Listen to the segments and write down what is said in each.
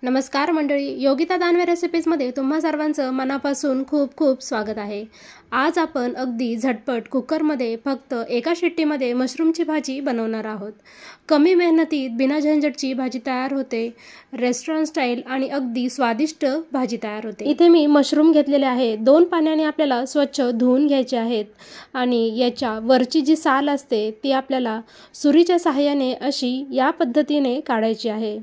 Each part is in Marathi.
नमस्कार मंडळी, योगिता दानवे रेसिपीजमध्ये तुम्हा सर्वांचं मनापासून खूप खूप स्वागत आहे। आज आपण अगदी झटपट कुकरमध्ये फक्त एका शिट्टीमध्ये मशरूमची भाजी बनवणार आहोत। कमी मेहनतीत बिना झंझटची भाजी तयार होते, रेस्टॉरंट स्टाईल आणि अगदी स्वादिष्ट भाजी तयार होते। इथे मी मशरूम घेतलेले आहे। 2 पाण्याने आपल्याला स्वच्छ धुवून घ्यायचे आहेत आणि याच्या वरची जी साल असते ती आपल्याला सुरीच्या सहाय्याने अशी या पद्धतीने काढायची आहे।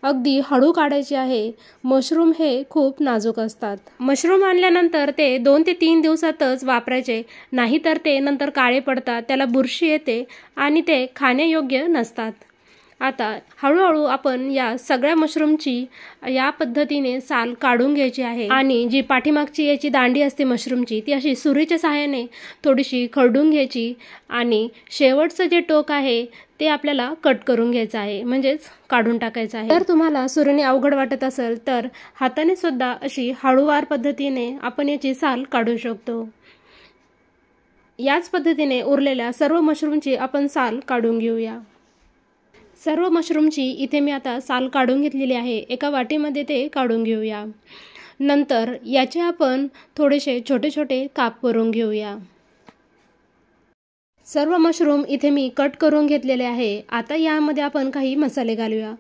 अगदी हळू काढायची आहे। मशरूम हे खूप नाजूक असतात। मशरूम आणल्यानंतर ते 2 ते 3 दिवसातच वापरायचे, नाहीतर ते नंतर काळे पडतात, त्याला बुरशी येते आणि ते खाण्यायोग्य नसतात। आता हळूहळू आपण या सगळ्या मशरूमची या पद्धतीने साल काढून घ्यायची आहे आणि जी पाठीमागची याची दांडी असते मशरूमची ती अशी सुरीच्या सहाय्याने थोडीशी खरडून घ्यायची आणि शेवटचं जे टोक आहे ते आपल्याला कट करून घ्यायचं आहे, म्हणजेच काढून टाकायचं आहे। जर तुम्हाला सुरीने अवघड वाटत असेल तर हाताने सुद्धा अशी हळूवार पद्धतीने आपण याची साल काढू शकतो। याच पद्धतीने उरलेल्या सर्व मशरूमची आपण साल काढून घेऊया। सर्व मशरूमची इथे मी आता साल काढून घेतलेली आहे। एका वाटीमध्ये ते काढून घेऊया। नंतर याचे आपण थोडेसे छोटे छोटे काप करून घेऊया। सर्व मशरूम इथे मी कट करून घेतलेले आहे। आता यामध्ये आपण काही मसाले घालूया।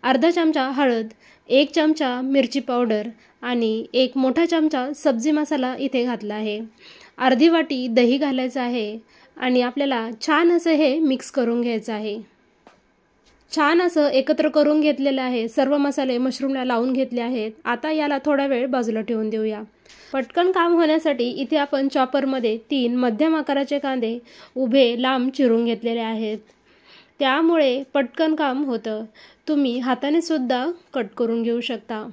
अर्धा चमचा हळद, 1 चमचा मिरची पावडर आणि 1 मोठा चमचा सब्जी मसाला इथे घातला आहे। अर्धी वाटी दही घालायचं आहे आणि आपल्याला छान असं हे मिक्स करून घ्यायचं आहे। छान असं एकत्र करून घेतलेलं आहे। सर्व मसाले मशरूमला लावून घेतले आहेत। आता याला थोडा वेळ बाजूला ठेवून देऊया। पटकन काम होण्यासाठी इथे आपण चॉपरमध्ये 3 मध्यम आकाराचे कांदे उभे लांब चिरून घेतलेले आहेत, त्यामुळे पटकन काम होतं। तुम्ही हाताने सुद्धा कट करून घेऊ शकता।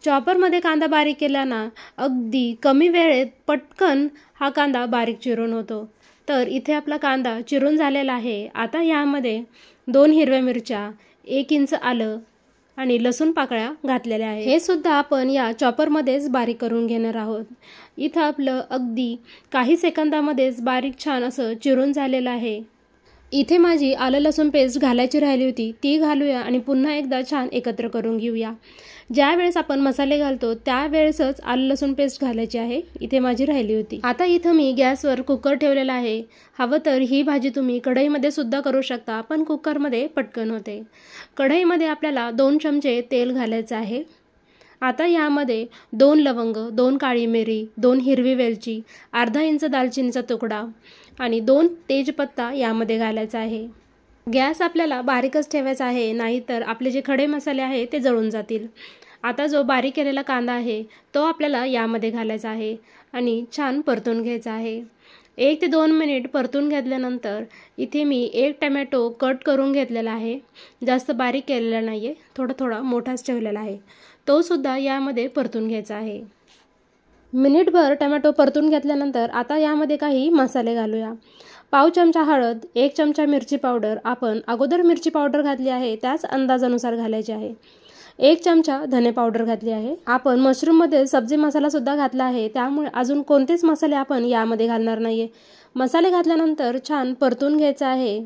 चॉपरमध्ये कांदा बारीक केल्याने अगदी कमी वेळेत पटकन हा कांदा बारीक चिरून होतो। तर इथे आपला कांदा चिरून झालेला आहे। आता यामध्ये 2 हिरव्या मिरच्या, 1 इंच आलं आणि लसूण पाकळ्या घातलेल्या आहेत। हे सुद्धा आपण या चॉपरमध्येच बारीक करून घेणार आहोत। इथं आपलं अगदी काही सेकंदामध्येच बारीक छान असं चिरून झालेलं आहे। इथे माझी आलं लसूण पेस्ट घालायची राहिली होती, ती घालूया आणि पुन्हा एकदा छान एकत्र करून घेऊया। ज्या वेळेस आपण मसाले घालतो त्यावेळेसच आलं लसूण पेस्ट घालायची आहे, इथे माझी राहिली होती। आता इथं मी गॅसवर कुकर ठेवलेला आहे। हवं तर ही भाजी तुम्ही कढईमध्ये सुद्धा करू शकता, पण कुकरमध्ये पटकन होते। कढईमध्ये आपल्याला 2 चमचे तेल घालायचं आहे। आता यामध्ये 2 लवंग, 2 काळी मिरी, 2 हिरवी वेलची, अर्धा इंच दालचिनीचा तुकडा आणि 2 तेजपत्ता यामध्ये घालायचा आहे। गॅस आपल्याला बारीकच ठेवायचा आहे, नाहीतर आपले जे खडे मसाले आहे ते जळून जातील। आता जो बारीक केलेला कांदा आहे तो आपल्याला यामध्ये घालायचा आहे आणि छान परतून घ्यायचा आहे। 1 ते 2 मिनिट परतून घेतल्यानंतर इथे मी 1 टोमॅटो कट करून घेतलेला आहे, जास्त बारीक केलेला नाहीये, थोडा मोठाच ठेवलेला आहे, तो सुद्धा यामध्ये परतून घ्यायचा आहे। मिनिटभर टोमॅटो परतून घेतल्यानंतर आता यामध्ये काही मसाले घालूया। पाव चमचा हळद, 1 चमचा मिरची पावडर, आपण अगोदर मिरची पावडर घातली आहे त्याच अंदाजानुसार घालायची आहे। 1 चमचा धने पावडर घातली आहे। आपण मशरूममध्ये सब्जी मसाला सुद्धा घातला आहे, त्यामुळे अजून कोणतेच मसाले आपण यामध्ये घालणार नाहीये। मसाले घातल्यानंतर छान परतून घ्यायचं आहे।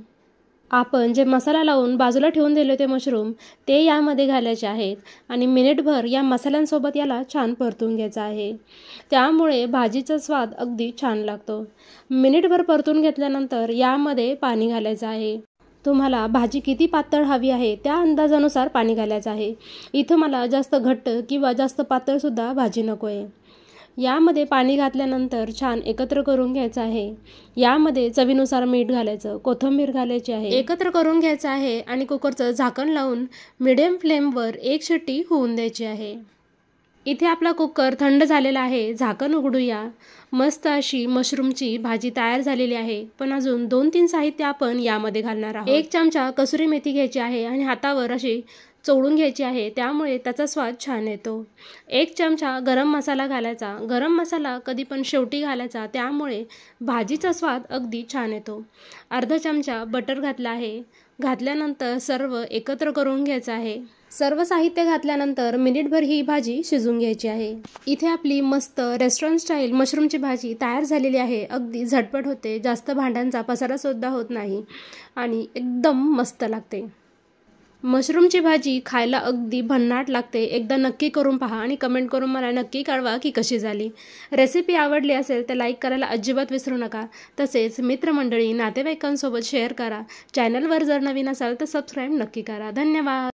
आपण जे मसाला लावून बाजूला ठेवून दिले होते मशरूम ते यामध्ये घालायचे आहेत आणि मिनिटभर या मसाल्यांसोबत याला छान परतून घ्यायचं आहे, त्यामुळे भाजीचा स्वाद अगदी छान लागतो। मिनिटभर परतून घेतल्यानंतर यामध्ये पाणी घालायचं आहे। तुम्हाला भाजी किती पातळ हवी आहे त्या अंदाजानुसार पाणी घालायचं आहे। इथं मला जास्त घट्ट किंवा जास्त पातळ सुद्धा भाजी नको आहे। यामध्ये पाणी घातल्यानंतर छान एकत्र करून घ्यायचं आहे। यामध्ये चवीनुसार मीठ घालायचं, कोथिंबीर घालायची आहे, एकत्र करून घ्यायचं आहे आणि कुकरचं झाकण लावून मीडियम फ्लेमवर 1 शिट्टी होऊन द्यायची आहे। इथे आपला कुकर थंड झालेला आहे, झाकण उघडूया। मस्त अशी मशरूमची भाजी तयार झालेली आहे, पण अजून 2-3 साहित्य आपण यामध्ये घालणार आहोत। 1 चमचा कसुरी मेथी घ्यायची आहे आणि हातावर अशी चोळून घ्यायची आहे, त्यामुळे त्याचा स्वाद छान येतो। 1 चमचा गरम मसाला घालायचा, गरम मसाला कधी पण शेवटी घालायचा, त्यामुळे भाजीचा स्वाद अगदी छान येतो। अर्धा चमचा बटर घातला आहे। घातल्यानंतर सर्व एकत्र करून घ्यायचं आहे। सर्व साहित्य घातल्यानंतर मिनिटभर ही भाजी शिजून घ्यायची आहे। इथे आपली मस्त रेस्टॉरंट स्टाईल मशरूमची भाजी तयार झालेली आहे। अगदी झटपट होते, जास्त भांड्यांचा पसारा सुद्धा होत नाही आणि एकदम मस्त लागते। मशरूमची भाजी खायला अगदी भन्नाट लागते. एकदा नक्की करून पहा आणि कमेंट करून मला नक्की कळवा की कशी झाली. रेसिपी आवडली असेल तर लाईक करायला अजिबात विसरू नका. तसेच मित्रमंडळी नातेवाईकांसोबत शेअर करा. चॅनलवर जर नवीन असाल तर सबस्क्राईब नक्की करा. धन्यवाद.